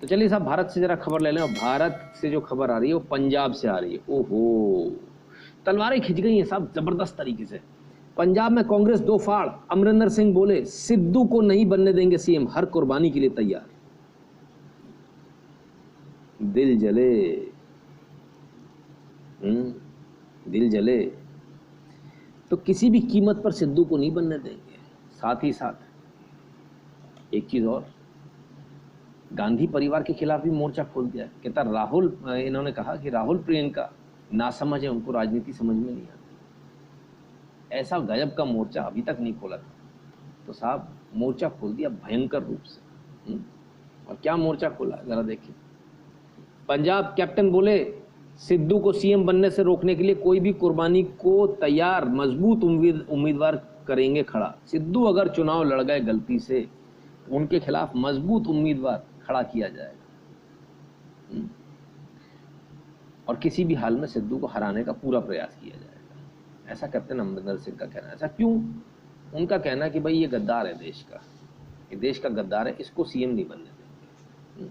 तो चलिए साहब भारत से जरा खबर ले लें। और भारत से जो खबर आ रही है वो पंजाब से आ रही है। ओहो, तलवारें खिंच गई हैं साहब जबरदस्त तरीके से। पंजाब में कांग्रेस दो फाड़, अमरिंदर सिंह बोले सिद्धू को नहीं बनने देंगे सीएम, हर कुर्बानी के लिए तैयार। दिल जले, दिल जले तो किसी भी कीमत पर सिद्धू को नहीं बनने देंगे। साथ ही साथ एक चीज और, गांधी परिवार के खिलाफ भी मोर्चा खोल दिया। कहता राहुल, इन्होंने कहा कि राहुल प्रियंका नासमझ है, उनको राजनीति समझ में नहीं आती। ऐसा गजब का मोर्चा अभी तक नहीं खोला था, तो साहब मोर्चा खोल दिया भयंकर रूप से। और क्या मोर्चा खोला जरा देखिए। पंजाब कैप्टन बोले सिद्धू को सीएम बनने से रोकने के लिए कोई भी कुर्बानी को तैयार, मजबूत उम्मीदवार करेंगे खड़ा। सिद्धू अगर चुनाव लड़ गए गलती से, उनके खिलाफ मजबूत उम्मीदवार खड़ा किया जाएगा और किसी भी हाल में सिद्धू को हराने का पूरा प्रयास किया जाएगा। ऐसा कैप्टन अमरिंदर सिंह का कहना है। ऐसा क्यों? उनका कहना है कि भाई ये गद्दार है देश का, ये देश का गद्दार है, इसको सीएम नहीं बनने देंगे।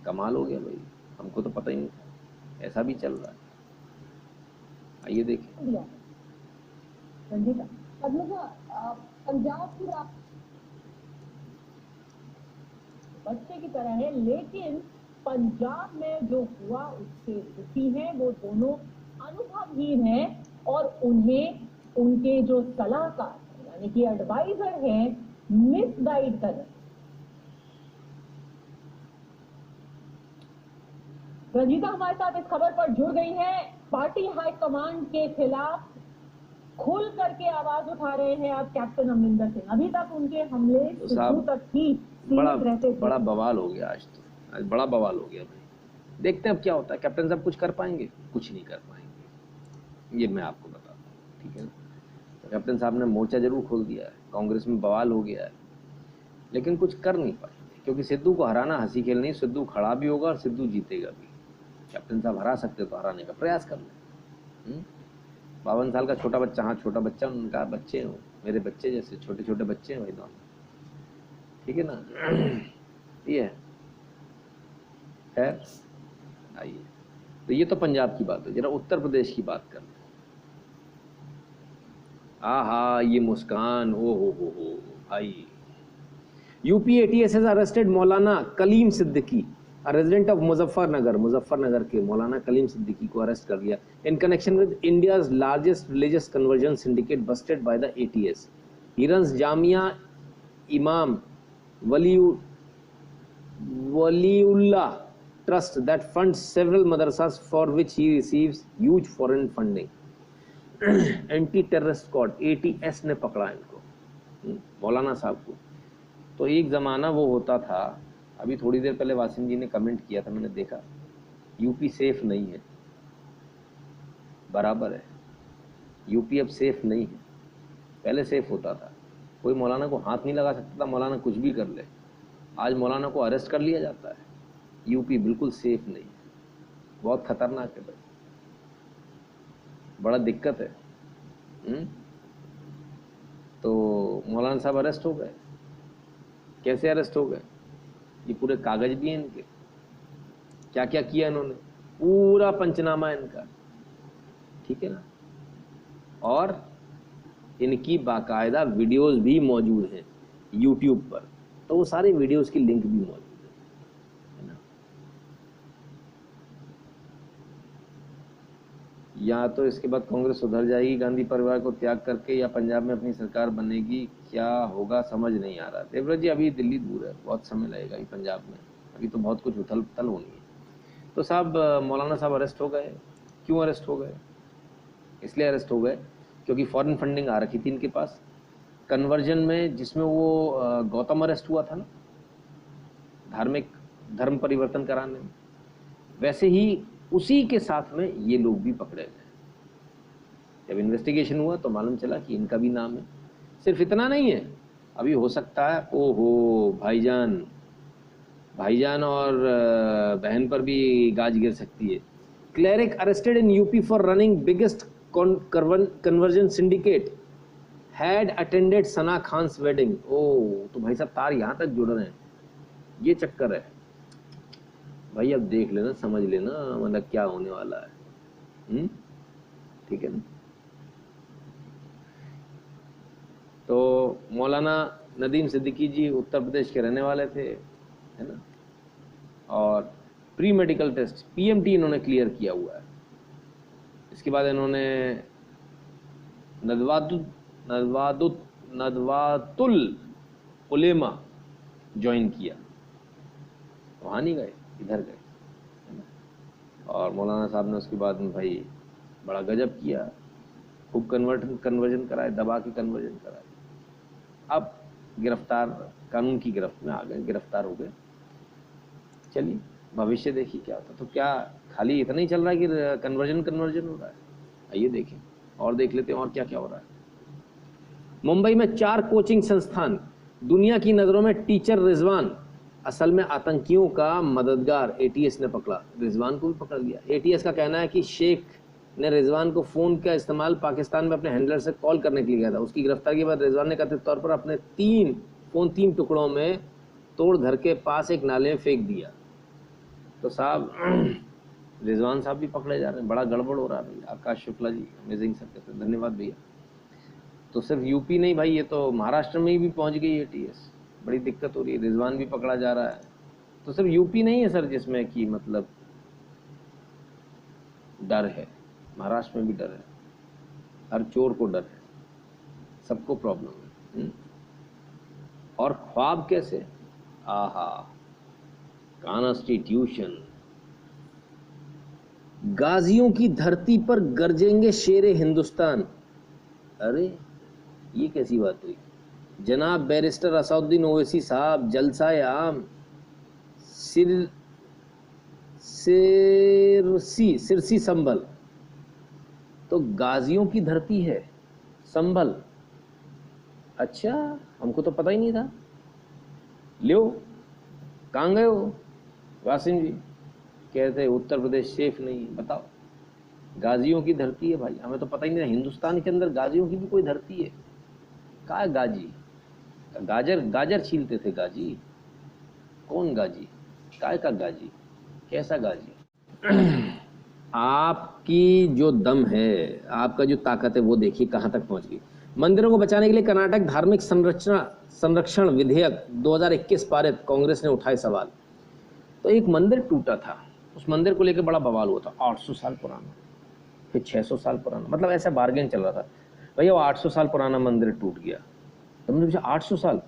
कमाल हो गया भाई, हमको तो पता ही नहीं था ऐसा भी चल रहा है। आइए देखिए। पंजाब की बच्चे की तरह है, लेकिन पंजाब में जो हुआ उससे दुखी है। वो दोनों अनुभवहीन हैं और उन्हें उनके जो सलाहकार यानी कि एडवाइजर हैं मिसगाइड कर रहे हैं। रंजीता हमारे साथ इस खबर पर जुड़ गई हैं। पार्टी हाईकमांड के खिलाफ खुल करके आवाज उठा रहे हैं अब कैप्टन अमरिंदर सिंह। अभी तक उनके हमले सिद्धू तक ही सीमित रहते थे। बड़ा बवाल हो गया आज, तो आज बड़ा बवाल हो गया भाई। देखते हैं अब क्या होता है। कैप्टन साहब कुछ कर पाएंगे? कुछ नहीं कर पाएंगे, ये मैं आपको बताता हूँ, ठीक है ना। तो कैप्टन साहब ने मोर्चा जरूर खोल दिया है, कांग्रेस में बवाल हो गया है, लेकिन कुछ कर नहीं पाएंगे क्योंकि सिद्धू को हराना हंसी खेल नहीं। सिद्धू खड़ा भी होगा और सिद्धू जीतेगा भी। कैप्टन साहब हरा सकते तो हराने का प्रयास कर लें। 52 साल का छोटा बच्चा, हाँ छोटा बच्चा, उनका बच्चे हो, मेरे बच्चे जैसे छोटे छोटे बच्चे हैं भाई दोनों, ठीक है ना। ये है खैर। आइए, तो ये तो पंजाब की बात है, जरा उत्तर प्रदेश की बात कर लें। आहा, ये मुस्कान, ओ हो भाई। UP ATS has arrested Maulana Kaleem Siddiqui, a resident of Muzaffarnagar के मौलाना कलीम सिद्दीकी को अरेस्ट कर लिया in connection with India's largest religious conversion syndicate busted by the ATS. He runs Jamia Imam Waliullah trust that funds several madrasas for which he receives huge foreign funding. Anti terrorist squad ATS ने पकड़ा इनको, मौलाना साहब को। तो एक ज़माना वो होता था, अभी थोड़ी देर पहले वासिम जी ने कमेंट किया था, मैंने देखा, यूपी सेफ नहीं है। बराबर है, यूपी अब सेफ नहीं है, पहले सेफ होता था। कोई मौलाना को हाथ नहीं लगा सकता था, मौलाना कुछ भी कर ले। आज मौलाना को अरेस्ट कर लिया जाता है। यूपी बिल्कुल सेफ नहीं है, बहुत खतरनाक है भाई, बड़ा दिक्कत है। तो मौलाना साहब अरेस्ट हो गए। कैसे अरेस्ट हो गए? ये पूरे कागज भी हैं इनके, क्या क्या किया इन्होंने, पूरा पंचनामा इनका, ठीक है ना। और इनकी बाकायदा वीडियोस भी मौजूद हैं यूट्यूब पर, तो वो सारे वीडियोस की लिंक भी मौजूद है ना। या तो इसके बाद कांग्रेस सुधर जाएगी गांधी परिवार को त्याग करके, या पंजाब में अपनी सरकार बनेगी। क्या होगा समझ नहीं आ रहा। देवव्रत जी, अभी दिल्ली दूर है, बहुत समय लगेगा अभी पंजाब में, अभी तो बहुत कुछ उथल पुथल होनी है। तो साहब मौलाना साहब अरेस्ट हो गए। क्यों अरेस्ट हो गए? इसलिए अरेस्ट हो गए क्योंकि फॉरेन फंडिंग आ रखी थी इनके पास कन्वर्जन में, जिसमें वो गौतम अरेस्ट हुआ था ना, धार्मिक धर्म परिवर्तन कराने में, वैसे ही उसी के साथ में ये लोग भी पकड़े गए। जब इन्वेस्टिगेशन हुआ तो मालूम चला कि इनका भी नाम है। सिर्फ इतना नहीं है, अभी हो सकता है, ओहो भाईजान और बहन पर भी गाज गिर सकती है। Cleric arrested in UP for running biggest conversion syndicate, had attended Sana Khan's wedding. ओ, तो भाई साहब तार यहाँ तक जुड़ रहे हैं, ये चक्कर है। भाई अब देख लेना, समझ लेना मतलब क्या होने वाला है। ठीक है ना। तो मौलाना नदीम सिद्दीकी जी उत्तर प्रदेश के रहने वाले थे, है ना, और प्री मेडिकल टेस्ट पीएमटी इन्होंने क्लियर किया हुआ है। इसके बाद इन्होंने नदवातुल उलेमा ज्वाइन किया, वहाँ नहीं गए, इधर गए, है ना। और मौलाना साहब ने उसके बाद में भाई बड़ा गजब किया, खूब कन्वर्जन कराए, दबा के कन्वर्जन कराए। अब गिरफ्तार, कानून की गिरफ्त में आ गए, गिरफ्तार हो गए। चलिए भविष्य देखिए क्या होता। तो क्या खाली इतना ही चल रहा है कि कन्वर्जन हो रहा है? आइए देखें और देख लेते हैं और क्या क्या हो रहा है। मुंबई में 4 कोचिंग संस्थान, दुनिया की नज़रों में टीचर रिजवान असल में आतंकियों का मददगार, एटीएस ने पकड़ा। रिजवान को भी पकड़ लिया। एटीएस का कहना है कि शेख ने रिजवान को फ़ोन का इस्तेमाल पाकिस्तान में अपने हैंडलर से कॉल करने के लिए किया था। उसकी गिरफ्तारी के बाद रिजवान ने कथित तौर पर अपने 3 टुकड़ों में तोड़ घर के पास एक नाले में फेंक दिया। तो साहब रिजवान साहब भी पकड़े जा रहे हैं, बड़ा गड़बड़ हो रहा है भैया। आकाश शुक्ला जी अमेजिंग सर कहते हैं, धन्यवाद भैया। तो सिर्फ यूपी नहीं भाई, ये तो महाराष्ट्र में भी पहुंच गई एटीएस, बड़ी दिक्कत हो रही है। रिजवान भी पकड़ा जा रहा है। तो सिर्फ यूपी नहीं है सर जिसमें कि मतलब डर है, महाराष्ट्र में भी डर है, हर चोर को डर है, सबको प्रॉब्लम है। और ख्वाब कैसे, आहा, कॉन्स्टिट्यूशन, गाजियों की धरती पर गरजेंगे शेरे हिंदुस्तान। अरे ये कैसी बात हुई? जनाब बैरिस्टर असदुद्दीन ओवैसी साहब, जलसाए आम सिरसी संभल, तो गाजियों की धरती है संभल। अच्छा, हमको तो पता ही नहीं था। लियो कहाँ गए हो वासिम जी? कहते उत्तर प्रदेश सेफ नहीं है। बताओ, गाजियों की धरती है भाई, हमें तो पता ही नहीं था। हिंदुस्तान के अंदर गाजियों की भी कोई धरती है? कहाँ है गाजी? गाजर छीलते थे गाजी? कौन गाजी? काय का गाजी? कैसा गाजी? आपकी जो दम है, आपका जो ताकत है, वो देखिए कहाँ तक पहुँच गई। मंदिरों को बचाने के लिए कर्नाटक धार्मिक संरक्षण विधेयक 2021 पारित, कांग्रेस ने उठाए सवाल। तो एक मंदिर टूटा था, उस मंदिर को लेकर बड़ा बवाल हुआ था। 800 साल पुराना, फिर 600 साल पुराना, मतलब ऐसा बार्गेन चल रहा था। भैया वो 800 साल पुराना मंदिर टूट गया। तो मैंने पूछा 800 साल,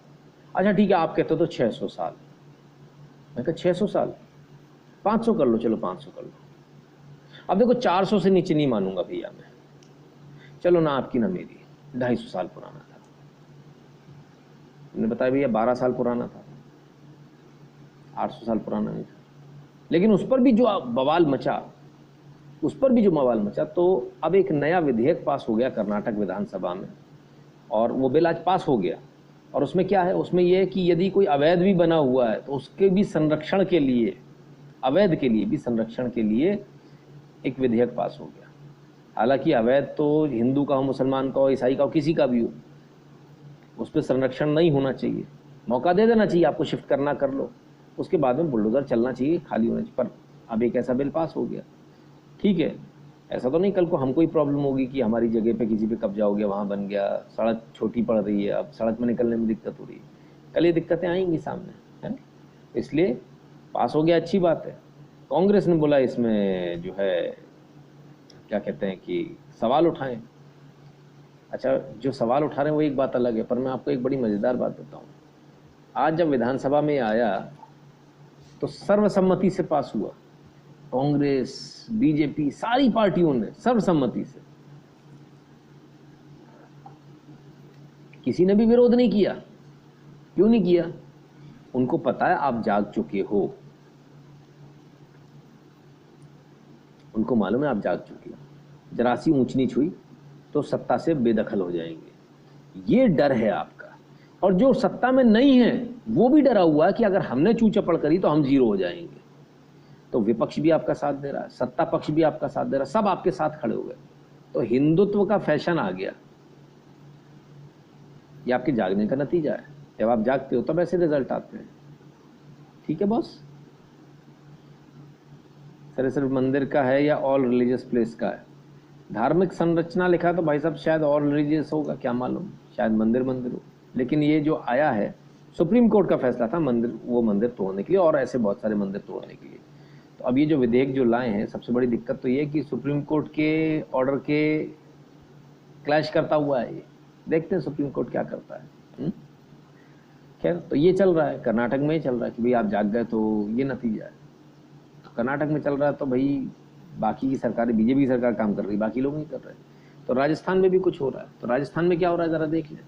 अच्छा ठीक है आप कहते हो तो 600 साल। मैं कहा 600 साल, 500 कर लो, चलो 500 कर लो। अब देखो 400 से नीचे नहीं मानूंगा भैया मैं, चलो ना आपकी ना मेरी, 250 साल पुराना था। मैंने बताया भैया 12 साल पुराना था, 800 साल पुराना नहीं था। लेकिन उस पर भी जो बवाल मचा, तो अब एक नया विधेयक पास हो गया कर्नाटक विधानसभा में, और वो बिल आज पास हो गया। और उसमें क्या है, उसमें यह है कि यदि कोई अवैध भी बना हुआ है तो उसके भी संरक्षण के लिए, अवैध के लिए भी संरक्षण के लिए एक विधेयक पास हो गया। हालांकि अवैध तो हिंदू का हो, मुसलमान का हो, ईसाई का हो, किसी का भी हो, उस पर संरक्षण नहीं होना चाहिए। मौका दे देना चाहिए, आपको शिफ्ट करना कर लो, उसके बाद में बुलडोजर चलना चाहिए, खाली होना चाहिए। पर अब एक ऐसा बिल पास हो गया, ठीक है। ऐसा तो नहीं कल को हमको ही प्रॉब्लम होगी कि हमारी जगह पे किसी पे कब्जा हो गया, वहाँ बन गया, सड़क छोटी पड़ रही है, अब सड़क में निकलने में दिक्कत हो रही है, कल ये दिक्कतें आएंगी सामने, है ना। इसलिए पास हो गया, अच्छी बात है। कांग्रेस ने बोला इसमें जो है क्या कहते हैं कि सवाल उठाएं। अच्छा, जो सवाल उठा रहे हैं वो एक बात अलग है, पर मैं आपको एक बड़ी मज़ेदार बात बताऊं। आज जब विधानसभा में आया तो सर्वसम्मति से पास हुआ। कांग्रेस, बीजेपी, सारी पार्टियों ने सर्वसम्मति से, किसी ने भी विरोध नहीं किया। क्यों नहीं किया? उनको पता है आप जाग चुके हो, उनको मालूम है आप जाग चुके हो। जरा सी ऊंच नीच हुई तो सत्ता से बेदखल हो जाएंगे, ये डर है आपका। और जो सत्ता में नहीं है वो भी डरा हुआ है कि अगर हमने चू चपड़ करी तो हम जीरो हो जाएंगे। तो विपक्ष भी आपका साथ दे रहा है, सत्ता पक्ष भी आपका साथ दे रहा है, सब आपके साथ खड़े हो गए। तो हिंदुत्व का फैशन आ गया। ये आपके जागने का नतीजा है। जब आप जागते हो तब ऐसे रिजल्ट आते हैं। ठीक है बॉस। सर सिर्फ मंदिर का है या ऑल रिलीजियस प्लेस का है? धार्मिक संरचना लिखा तो भाई साहब शायद ऑल रिलीजियस होगा, क्या मालूम, शायद मंदिर मंदिर हो। लेकिन ये जो आया है, सुप्रीम कोर्ट का फैसला था मंदिर, वो मंदिर तोड़ने के लिए और ऐसे बहुत सारे मंदिर तोड़ने के लिए। तो अब ये जो विधेयक जो लाए हैं, सबसे बड़ी दिक्कत तो ये है कि सुप्रीम कोर्ट के ऑर्डर के क्लैश करता हुआ है ये। देखते हैं सुप्रीम कोर्ट क्या करता है। खैर, तो ये चल रहा है, कर्नाटक में ही चल रहा है कि भाई आप जाग गए तो ये नतीजा है। तो कर्नाटक में चल रहा है तो भाई बाकी की सरकारें, बीजेपी की सरकार काम कर रही है, बाकी लोग नहीं कर रहे। तो राजस्थान में भी कुछ हो रहा है। तो राजस्थान में क्या हो रहा है ज़रा देख लें।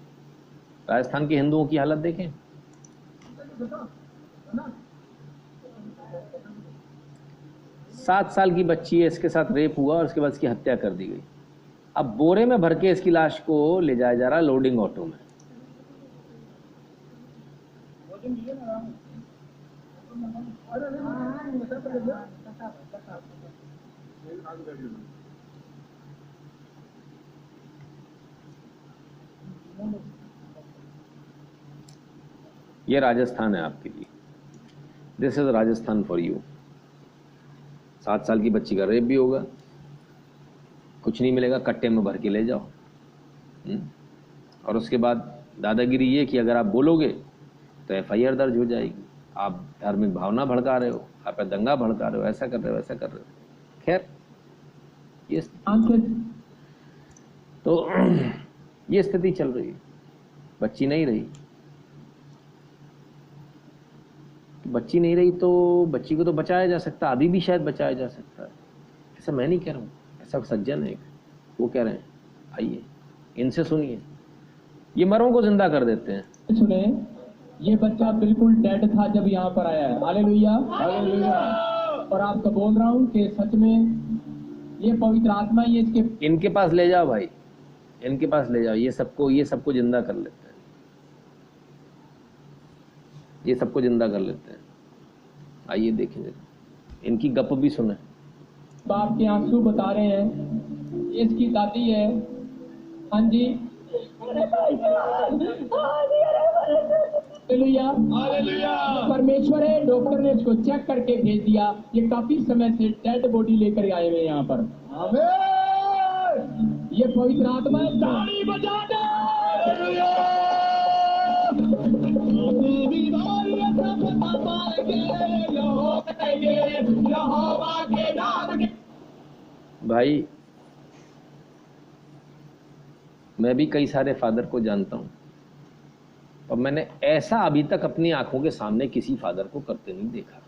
राजस्थान के हिंदुओं की हालत देखें। 7 साल की बच्ची है, इसके साथ रेप हुआ और उसके बाद इसकी हत्या कर दी गई। अब बोरे में भर के इसकी लाश को ले जाया जा रहा है लोडिंग ऑटो में। ये राजस्थान है आपके लिए। This is Rajasthan for you. 7 साल की बच्ची का रेप भी होगा, कुछ नहीं मिलेगा, कट्टे में भर के ले जाओ। और उसके बाद दादागिरी ये कि अगर आप बोलोगे तो FIR दर्ज हो जाएगी, आप धार्मिक भावना भड़का रहे हो, आप दंगा भड़का रहे हो, ऐसा कर रहे हो, ऐसा कर रहे हो। खैर, ये तो ये स्थिति चल रही है। बच्ची नहीं रही, बच्ची नहीं रही तो बच्ची को तो बचाया जा सकता, अभी भी शायद बचाया जा सकता है। ऐसा मैं नहीं कह रहा हूँ, ऐसा सज्जन है वो कह रहे हैं। आइए इनसे सुनिए, ये मरों को जिंदा कर देते हैं। सुने, ये बच्चा बिल्कुल डेड था जब यहाँ पर आया है। Hallelujah, hallelujah. और आपको बोल रहा हूँ कि सच में ये पवित्र आत्मा ये इसके, इनके पास ले जाओ भाई, इनके पास ले जाओ, ये सबको जिंदा कर लेते हैं, ये सबको जिंदा कर लेते हैं। आइए देखें, इनकी गप भी सुने। बाप के आंसू बता रहे हैं, ये इसकी दादी है। हाँ जी, हालेलुया, हालेलुया। परमेश्वर है, डॉक्टर ने इसको चेक करके भेज दिया। ये काफी समय से डेड बॉडी लेकर आए हुए यहाँ पर। आमीन। ये पवित्र आत्मा है, ताली बजा दे। भाई मैं भी कई सारे फादर को जानता हूँ और मैंने ऐसा अभी तक अपनी आंखों के सामने किसी फादर को करते नहीं देखा।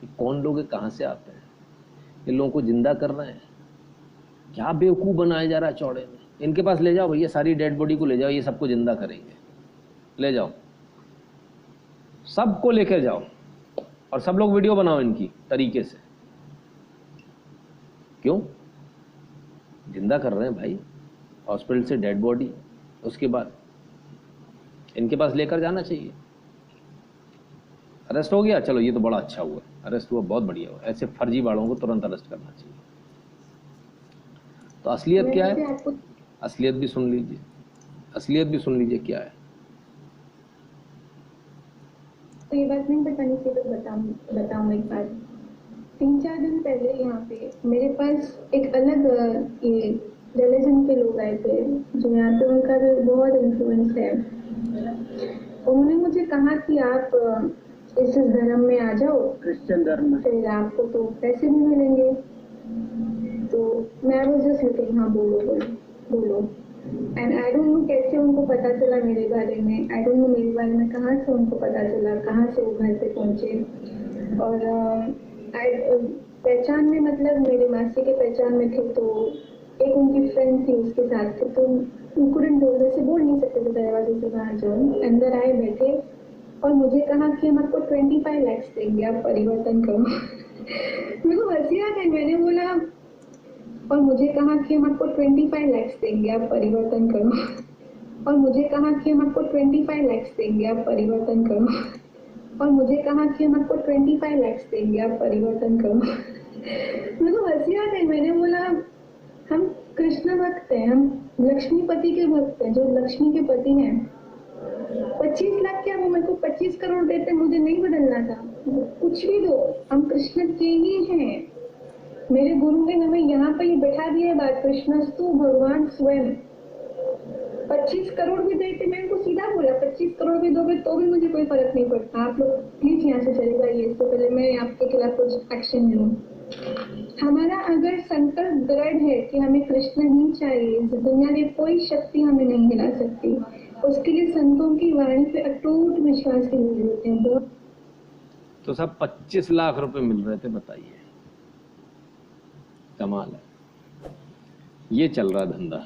कि कौन लोग कहाँ से आते हैं, इन लोगों को जिंदा कर रहे हैं, क्या बेवकूफ़ बनाया जा रहा है चौड़े में। इनके पास ले जाओ भैया, सारी डेड बॉडी को ले जाओ, ये सबको जिंदा करेंगे। ले जाओ, सबको लेकर जाओ और सब लोग वीडियो बनाओ इनकी तरीके से। क्यों जिंदा कर रहे हैं भाई, हॉस्पिटल से डेड बॉडी, उसके बाद इनके पास लेकर जाना चाहिए। अरेस्ट हो गया, चलो ये तो बड़ा अच्छा हुआ, अरेस्ट हुआ, बहुत बढ़िया हुआ। ऐसे फर्जी वालों को तुरंत अरेस्ट करना चाहिए। तो असलियत क्या है, असलियत भी सुन लीजिए, असलियत भी सुन लीजिए क्या है। तो ये बात नहीं बतानी चाहिए तो बताऊँ एक बात। 3-4 दिन पहले यहाँ पे मेरे पास एक अलग ये रिलीजन के लोग आए थे, जो यहाँ पे उनका भी बहुत इन्फ्लुएंस है। उन्होंने मुझे कहा कि आप इस धर्म में आ जाओ, क्रिश्चियन धर्म, फिर आपको तो पैसे भी मिलेंगे। तो मैं वाज जस्ट लुकिंग, हाँ बोलो। एंड आई डोंट नो कैसे उनको पता चला मेरे बारे में, आई डोंट नो मेरे बारे में कहाँ से उनको पता चला, कहाँ से वो घर पे पहुँचे। और पहचान में, मतलब मेरे मासी के पहचान में थे, तो एक उनकी फ्रेंड थी उसके साथ थे, तो वैसे बोल नहीं सकते थे दरवाजे से बाहर जाओ। अंदर आए, बैठे और मुझे कहा कि हम आपको 25 लाख देंगे, आप परिवर्तन करो। मेरे को हंसी आ गई, मैंने बोला, और मुझे कहा कि हम आपको 25 लाख देंगे, आप परिवर्तन करो। और मुझे कहा कि हम आपको 25 लाख देंगे, आप परिवर्तन करो। और मुझे कहा कि हम आपको 25 लाख देंगे, आप परिवर्तन करो। मेरे को हंसी आ गई, मैंने बोला, हम कृष्ण भक्त हैं, हम लक्ष्मीपति के भक्त हैं, जो लक्ष्मी के पति हैं। 25 लाख क्या, वो मेरे को 25 करोड़ देते, मुझे नहीं बदलना था। कुछ भी दो, हम कृष्ण के ही हैं। मेरे गुरु ने हमें यहाँ पे ही बैठा दिया बात, कृष्णस्तु भगवान स्वयं। 25 करोड़ भी देते, मैं उनको सीधा बोला 25 करोड़ भी दोगे तो भी मुझे कोई फर्क नहीं पड़ता, आप लोग प्लीज यहाँ से चले जाइए, इससे पहले मैं आपके खिलाफ कुछ एक्शन लूँ। हमारा अगर संकल्प दृढ़ है कि हमें कृष्ण ही चाहिए, इस दुनिया की कोई शक्ति हमें नहीं हिला सकती, उसके लिए संतों की वाणी पे अटूट विश्वास की जरूरत है। बहुत तो सब 25 लाख रुपए मिल रहे थे, बताइए, कमाल है। ये चल रहा धंधा।